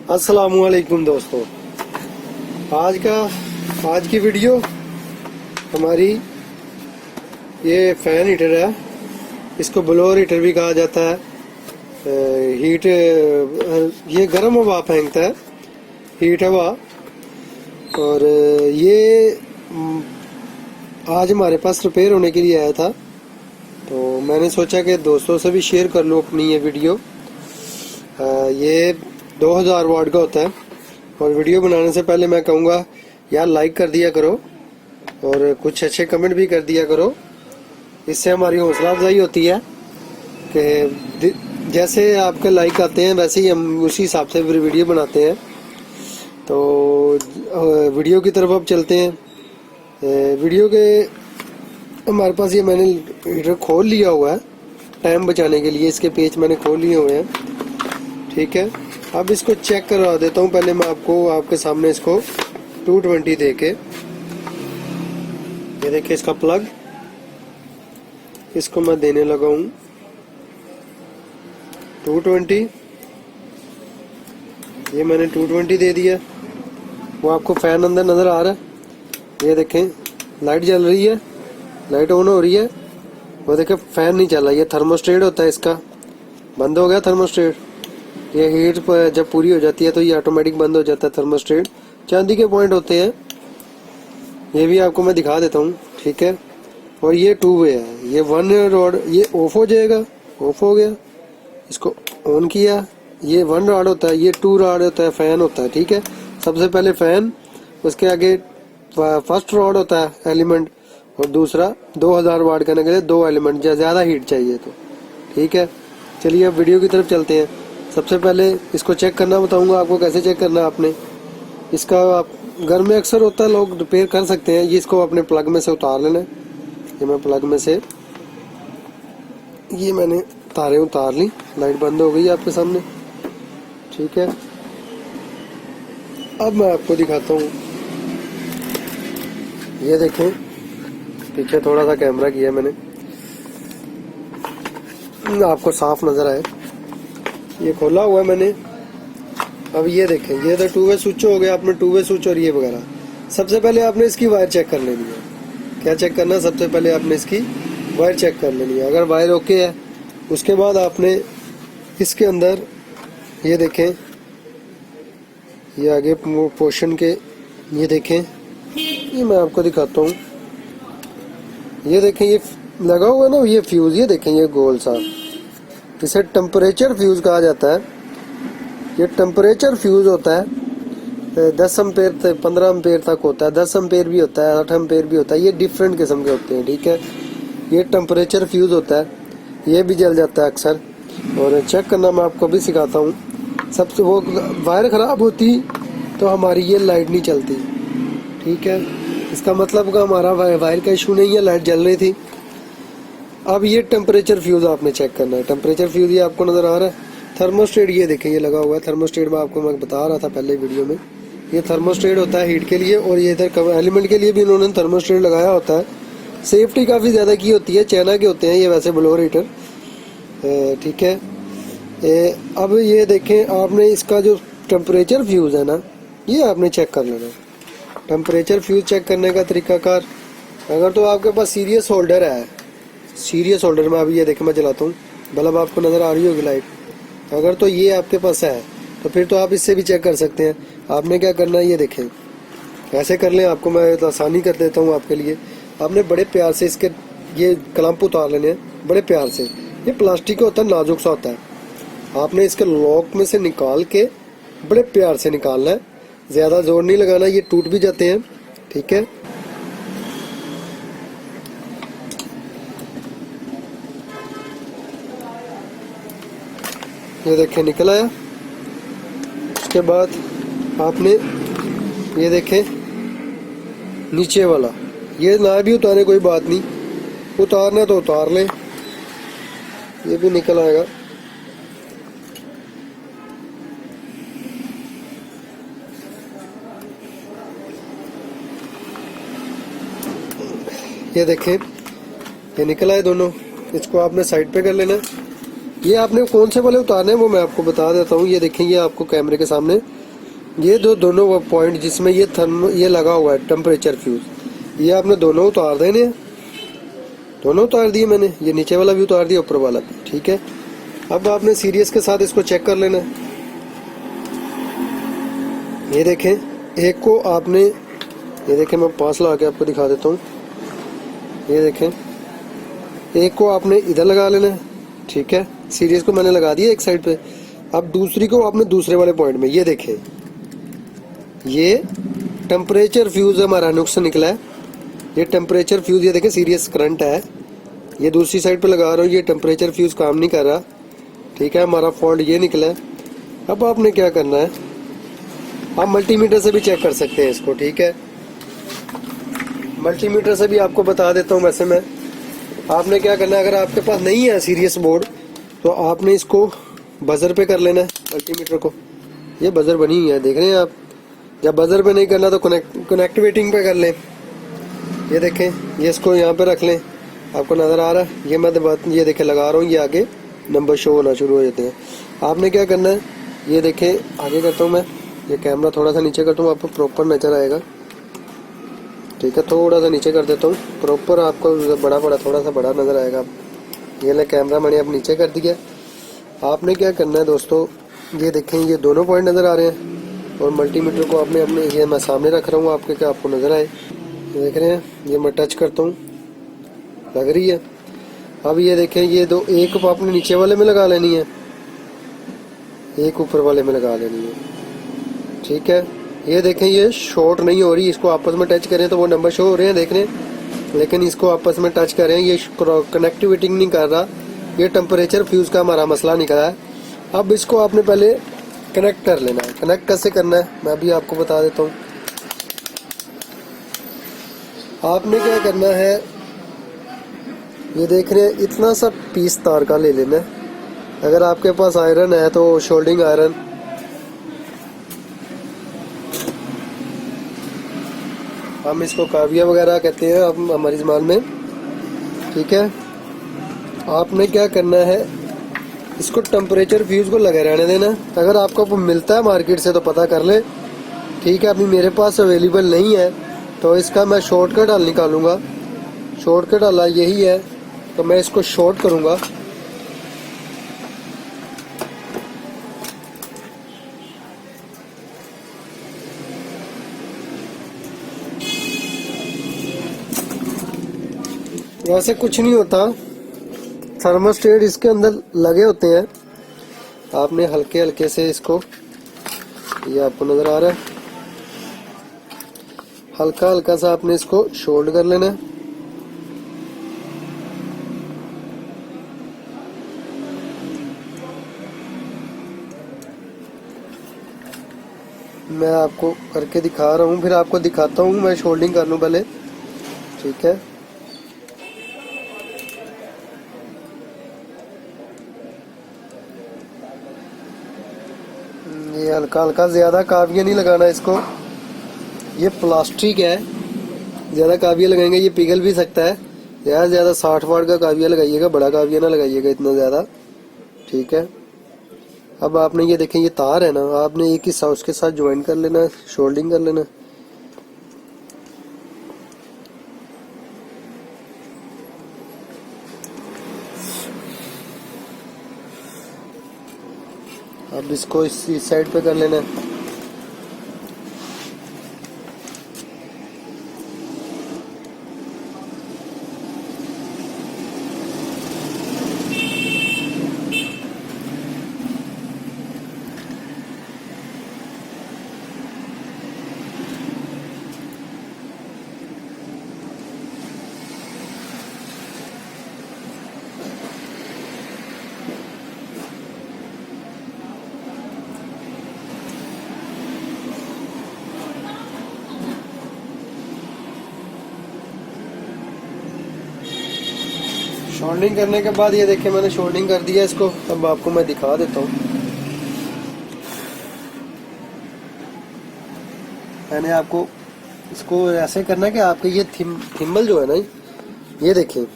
अस्सलामुअलैकुम दोस्तों, आज की वीडियो हमारी ये फैन हीटर है। इसको ब्लोअर हीटर भी कहा जाता है। हीट ये गर्म हवा फेंकता है, हीट हवा। और ये आज हमारे पास रिपेयर होने के लिए आया था, तो मैंने सोचा कि दोस्तों से भी शेयर कर लूँ अपनी ये वीडियो। ये 2000 वाट का होता है। और वीडियो बनाने से पहले मैं कहूँगा यार लाइक कर दिया करो और कुछ अच्छे कमेंट भी कर दिया करो। इससे हमारी हौसला अफजाई होती है कि जैसे आपके लाइक आते हैं वैसे ही हम उसी हिसाब से फिर वीडियो बनाते हैं। तो वीडियो की तरफ अब चलते हैं। वीडियो के हमारे पास ये मैंने हीटर खोल लिया हुआ है टाइम बचाने के लिए। इसके पेच मैंने खोल लिए हुए हैं, ठीक है। अब इसको चेक करवा देता हूँ। पहले मैं आपके सामने इसको 220 देके, ये देखिए इसका प्लग, इसको मैं देने लगा हूँ 220। ये मैंने 220 दे दिया। वो आपको फैन अंदर नजर आ रहा है, ये देखें लाइट जल रही है, लाइट ऑन हो रही है। वो देखें फैन नहीं चला। ये थर्मोस्टेट होता है, इसका बंद हो गया थर्मोस्टेट। ये हीट जब पूरी हो जाती है तो ये ऑटोमेटिक बंद हो जाता है थर्मोस्टेट। चांदी के पॉइंट होते हैं, ये भी आपको मैं दिखा देता हूँ, ठीक है। और ये 2 वे है। ये 1 रॉड ये ऑफ हो जाएगा, ऑफ हो गया, इसको ऑन किया। ये 1 रॉड होता है, ये 2 रॉड होता है, फैन होता है, ठीक है। सबसे पहले फैन, उसके आगे फर्स्ट रॉड होता है एलिमेंट, और दूसरा 2000 वाट करने के लिए 2 एलिमेंट, ज्यादा हीट चाहिए तो, ठीक है। चलिए अब वीडियो की तरफ चलते हैं। सबसे पहले इसको चेक करना बताऊंगा आपको, कैसे चेक करना है आपने। इसका आप घर में अक्सर होता है, लोग रिपेयर कर सकते हैं। ये इसको अपने प्लग में से उतार लेना है। ये मैं प्लग में से ये मैंने तारें उतार ली, लाइट बंद हो गई आपके सामने, ठीक है। अब मैं आपको दिखाता हूँ। ये देखें, पीछे थोड़ा सा कैमरा किया मैंने, आपको साफ नजर आए। ये खोला हुआ है मैंने। अब ये देखें, ये तो 2 वे स्विच हो गया आपने, 2 वे स्विच और ये वगैरह। सबसे पहले आपने इसकी वायर चेक कर लेनी है। क्या चेक करना है? सबसे पहले आपने इसकी वायर चेक कर लेनी है। अगर वायर ओके है, उसके बाद आपने इसके अंदर ये देखें, ये आगे पोर्शन के, ये देखें, ये मैं आपको दिखाता हूँ। ये देखें, ये लगा हुआ है ना, ये फ्यूज, ये देखें ये गोल सा, इसे टेम्परेचर फ्यूज कहा जाता है। ये टेम्परेचर फ्यूज होता है। 10 एम्पेयर से 15 एम्पेयर तक होता है, 10 एम्पेयर भी होता है, 8 एम्पेयर भी होता है। ये डिफरेंट किस्म के होते हैं, ठीक है। ये टेम्परेचर फ्यूज होता है, ये भी जल जाता है अक्सर। और चेक करना मैं आपको भी सिखाता हूँ। सबसे वो वायर खराब होती तो हमारी ये लाइट नहीं चलती, ठीक है। इसका मतलब का हमारा वायर का इशू नहीं है, लाइट जल रही थी। अब ये टेम्परेचर फ्यूज आपने चेक करना है। टेम्परेचर फ्यूज ये आपको नजर आ रहा है। थर्मोस्टेट ये देखें, ये लगा हुआ है थर्मोस्टेट में, आपको मैं बता रहा था पहले वीडियो में। ये थर्मोस्टेट होता है हीट के लिए, और ये इधर एलिमेंट के लिए भी इन्होंने थर्मोस्टेट लगाया होता है। सेफ्टी काफ़ी ज़्यादा की होती है। चाइना के होते हैं ये वैसे ब्लोअर हीटर, ठीक है। अब ये देखें, आपने इसका जो टेम्परेचर फ्यूज है ना, ये आपने चेक कर लेना। टेम्परेचर फ्यूज चेक करने का तरीकाकार, अगर तो आपके पास सीरियस होल्डर है, सीरियस होल्डर में, अभी ये देखें मैं जलाता हूँ, बल्ब आपको नज़र आ रही होगी लाइट। अगर तो ये आपके पास है तो फिर तो आप इससे भी चेक कर सकते हैं। आपने क्या करना है, ये देखें, ऐसे कर लें। आपको मैं तो आसानी कर देता हूँ आपके लिए। आपने बड़े प्यार से इसके ये क्लैंप उतार लेने हैं, बड़े प्यार से। ये प्लास्टिक का होता है, नाजुक सा होता है। आपने इसके लॉक में से निकाल के बड़े प्यार से निकालना है, ज़्यादा जोर नहीं लगाना, ये टूट भी जाते हैं, ठीक है। ये देखें निकल आया। उसके बाद आपने ये देखें नीचे वाला, ये ना भी उतारे कोई बात नहीं, उतारना तो उतार लें, ये भी निकल आएगा। ये देखें, ये निकल आए दोनों। इसको आपने साइड पे कर लेना। ये आपने कौन से वाले उतारने हैं वो मैं आपको बता देता हूँ। ये देखें, ये आपको कैमरे के सामने ये दोनों वो पॉइंट जिसमें ये लगा हुआ है टेम्परेचर फ्यूज, ये आपने दोनों उतार देने हैं। दोनों उतार दिए मैंने, ये नीचे वाला भी उतार दिया, ऊपर वाला भी, ठीक है। अब आपने सीरीज के साथ इसको चेक कर लेना है। ये देखें, एक को आपने, ये देखें मैं पास लगा के आपको दिखा देता हूँ। ये देखें, एक को आपने इधर लगा लेना है, ठीक है। सीरीज को मैंने लगा दिया एक साइड पे। अब दूसरी को आपने दूसरे वाले पॉइंट में, ये देखें, ये टेम्परेचर फ्यूज हमारा नुक्स निकला है। ये टेम्परेचर फ्यूज, ये देखें सीरियस करंट है, ये दूसरी साइड पे लगा रहा हूँ, ये टेम्परेचर फ्यूज काम नहीं कर रहा, ठीक है। हमारा फॉल्ट ये निकला है। अब आपने क्या करना है, आप मल्टीमीटर से भी चेक कर सकते हैं इसको, ठीक है। मल्टीमीटर से भी आपको बता देता हूँ वैसे मैं। आपने क्या करना है, अगर आपके पास नहीं है सीरियस बोर्ड तो आपने इसको बजर पे कर लेना है मल्टीमीटर को। ये बजर बनी हुई है, देख रहे हैं आप। जब बजर पे नहीं करना तो कनेक्टिवेटिंग पे कर लें। ये देखें, ये इसको यहाँ पे रख लें, आपको नज़र आ रहा है। ये मैं ये देखें लगा रहा हूँ, ये आगे नंबर शो होना शुरू हो जाते हैं। आपने क्या करना है, ये देखें आगे करता हूँ मैं, ये कैमरा थोड़ा सा नीचे करता हूँ, आपको प्रॉपर नज़र आएगा, ठीक है। थोड़ा सा नीचे कर देता हूँ, प्रॉपर आपको बड़ा थोड़ा सा बड़ा नज़र आएगा। ये ले कैमरा मैंने अब नीचे कर दिया। आपने क्या करना है दोस्तों, ये देखें, ये दोनों पॉइंट नज़र आ रहे हैं और मल्टीमीटर को आपने अपने, ये मैं सामने रख रहा हूँ आपके, क्या आपको नज़र आए। देख रहे हैं, ये मैं टच करता हूँ, लग रही है। अब ये देखें, ये दो, एक आपने नीचे वाले में लगा लेनी है, एक ऊपर वाले में लगा लेनी है, ठीक है। ये देखें, ये शॉर्ट नहीं हो रही, इसको आपस में टच करें तो वो नंबर शो हो रहे हैं, देख रहे हैं। लेकिन इसको आपस में टच करें, ये कनेक्टिविटी नहीं कर रहा, ये टेम्परेचर फ्यूज का हमारा मसला निकला है। अब इसको आपने पहले कनेक्ट कर लेना है। कनेक्ट कैसे करना है मैं भी आपको बता देता हूँ। आपने क्या करना है, ये देख रहे हैं, इतना सा पीस तार का ले लेना है। अगर आपके पास आयरन है तो शोल्डिंग आयरन, हम इसको काविया वगैरह कहते हैं अब हमारी ज़बान में, ठीक है। आपने क्या करना है, इसको टेम्परेचर फ्यूज को लगे रहने देना। अगर आपको मिलता है मार्केट से तो पता कर ले, ठीक है। अभी मेरे पास अवेलेबल नहीं है तो इसका मैं शॉर्टकट हल निकालूंगा। शॉर्टकट हल यही है, तो मैं इसको शॉर्ट करूंगा। वैसे कुछ नहीं होता, थर्मोस्टेट इसके अंदर लगे होते हैं। आपने हल्के हल्के से इसको, ये आपको नजर आ रहा है, हल्का हल्का सा आपने इसको शोल्ड कर लेना है। मैं आपको करके दिखा रहा हूँ, फिर आपको दिखाता हूँ। मैं शोल्डिंग कर लूँ पहले, ठीक है। ये हल्का हल्का, ज्यादा काविया नहीं लगाना इसको, ये प्लास्टिक है, ज्यादा काविया लगाएंगे ये पिघल भी सकता है। यार ज्यादा 60 वाट का काविया लगाइएगा, बड़ा काविया ना लगाइएगा इतना ज्यादा, ठीक है। अब आपने ये देखें, ये तार है ना, आपने एक हिस्सा उसके साथ ज्वाइन कर लेना, शोल्डिंग कर लेना। अब इसको इस साइड पे कर लेना है। शोल्डिंग करने के बाद ये देखिए मैंने शोल्डिंग कर दिया इसको। अब आपको मैं दिखा देता हूँ। मैंने आपको इसको ऐसे करना कि आपके ये थिम्बल जो है ना, ये देखिए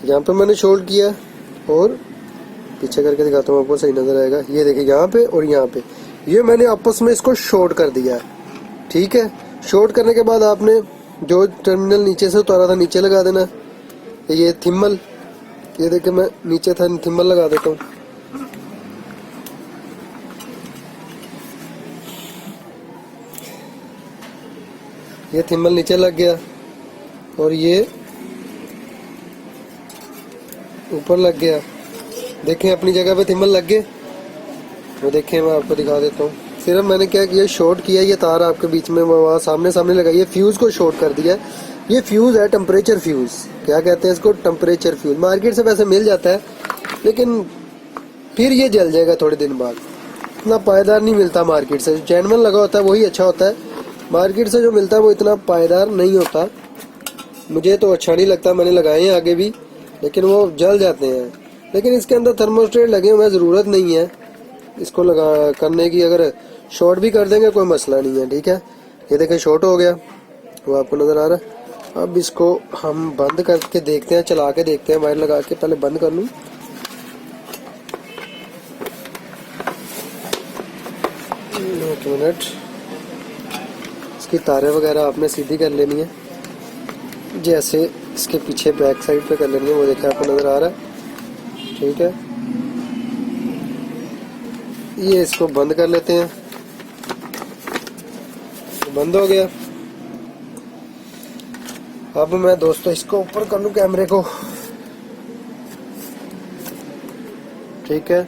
यहाँ पे मैंने शोल्ड किया और पीछे करके दिखाता हूँ आपको, सही नजर आएगा। ये देखिए यहाँ पे और यहाँ पे, ये मैंने आपस में इसको शॉर्ट कर दिया है, ठीक है। शॉर्ट करने के बाद आपने जो टर्मिनल नीचे से उतारा था नीचे लगा देना। ये थिम्बल, ये देखिए मैं नीचे था, थिम्बल लगा देता हूँ। ये थिम्बल नीचे लग गया और ये ऊपर लग गया। देखें अपनी जगह पे थिम्बल लग गए। वो देखें मैं आपको दिखा देता हूँ। सिर्फ मैंने क्या किया, शॉर्ट किया, ये तार आपके बीच में वहाँ सामने सामने लगाई, ये फ्यूज को शॉर्ट कर दिया। ये फ्यूज है टेम्परेचर फ्यूज, क्या कहते हैं इसको, टेम्परेचर फ्यूज। मार्केट से वैसे मिल जाता है लेकिन फिर ये जल जाएगा थोड़े दिन बाद, इतना पायदार नहीं मिलता मार्केट से। जो जेन्युइन लगा होता है वही अच्छा होता है, मार्केट से जो मिलता है वो इतना पायदार नहीं होता। मुझे तो अच्छा नहीं लगता, मैंने लगाए हैं आगे भी लेकिन वो जल जाते हैं। लेकिन इसके अंदर थर्मोस्टेट लगे हुए हैं, ज़रूरत नहीं है इसको लगा करने की। अगर शॉर्ट भी कर देंगे कोई मसला नहीं है, ठीक है। ये देखें शॉर्ट हो गया, वो आपको नज़र आ रहा है। अब इसको हम बंद करके देखते हैं, चला के देखते हैं, वायर लगा के। पहले बंद कर लूँ, एक मिनट। इसकी तारें वगैरह आपने सीधी कर लेनी है, जैसे इसके पीछे बैक साइड पे कर लेनी है। वो देखें आपको नज़र आ रहा है, ठीक है। ये इसको बंद कर लेते हैं, बंद हो गया। अब मैं दोस्तों इसको ऊपर कर लूं कैमरे को, ठीक है।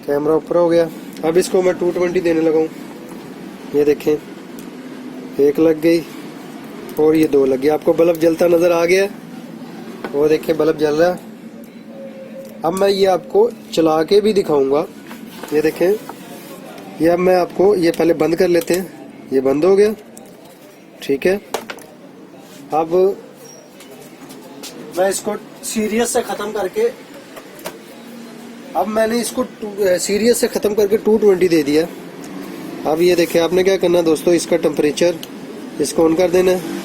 कैमरा ऊपर हो गया। अब इसको मैं 220 देने लगा हूं। ये देखें एक लग गई और ये दो लग गई। आपको बल्ब जलता नजर आ गया, वो देखें बल्ब जल रहा है। अब मैं ये आपको चला के भी दिखाऊंगा। ये देखें, ये अब मैं आपको, ये पहले बंद कर लेते हैं। ये बंद हो गया, ठीक है। अब मैं इसको सीरियस से खत्म करके, अब मैंने इसको सीरियस से खत्म करके 220 दे दिया। अब ये देखें आपने क्या करना है दोस्तों, इसका टेम्परेचर इसको ऑन कर देना है।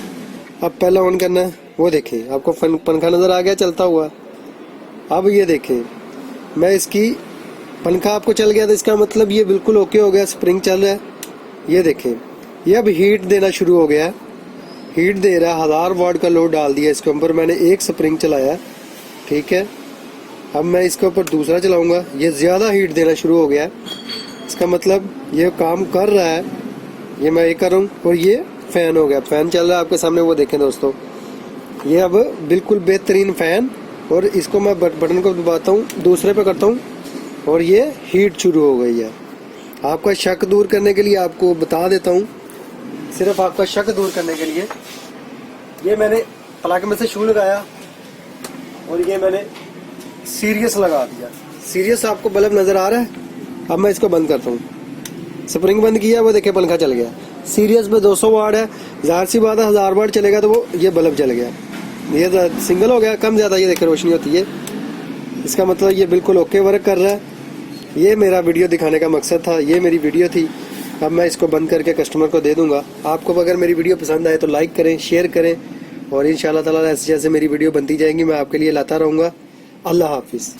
अब पहला ऑन करना है, वो देखें आपको पंखा नजर आ गया चलता हुआ। अब ये देखें मैं इसकी, पंखा आपको चल गया था, इसका मतलब ये बिल्कुल ओके हो गया, स्प्रिंग चल रहा है। ये देखें ये अब हीट देना शुरू हो गया है, हीट दे रहा है। 1000 वाट का लोड डाल दिया इसके ऊपर मैंने, एक स्प्रिंग चलाया, ठीक है। अब मैं इसके ऊपर दूसरा चलाऊंगा, ये ज़्यादा हीट देना शुरू हो गया है, इसका मतलब ये काम कर रहा है। ये मैं ये कर रहा हूँ और ये फ़ैन हो गया, फ़ैन चल रहा है आपके सामने। वो देखें दोस्तों, ये अब बिल्कुल बेहतरीन फ़ैन। और इसको मैं बटन को दबाता हूँ, दूसरे पे करता हूँ और ये हीट शुरू हो गई है। आपका शक दूर करने के लिए आपको बता देता हूँ, सिर्फ आपका शक दूर करने के लिए, ये मैंने प्लग में से शू लगाया और ये मैंने सीरियस लगा दिया। सीरियस आपको बल्ब नज़र आ रहा है। अब मैं इसको बंद करता हूँ, स्प्रिंग बंद किया, वो देखे पंखा चल गया। सीरियस पे 200 वाट है, ज़ाहिर सी बात है 1000 वाट चलेगा तो वो ये बल्ब चल गया। ये सिंगल हो गया, कम ज़्यादा ये देखे रोशनी होती है, इसका मतलब ये बिल्कुल ओके वर्क कर रहा है। ये मेरा वीडियो दिखाने का मकसद था, ये मेरी वीडियो थी। अब मैं इसको बंद करके कस्टमर को दे दूंगा। आपको अगर मेरी वीडियो पसंद आए तो लाइक करें, शेयर करें और इंशाल्लाह ताला ऐसे जैसे मेरी वीडियो बनती जाएंगी मैं आपके लिए लाता रहूँगा। अल्लाह हाफिज़।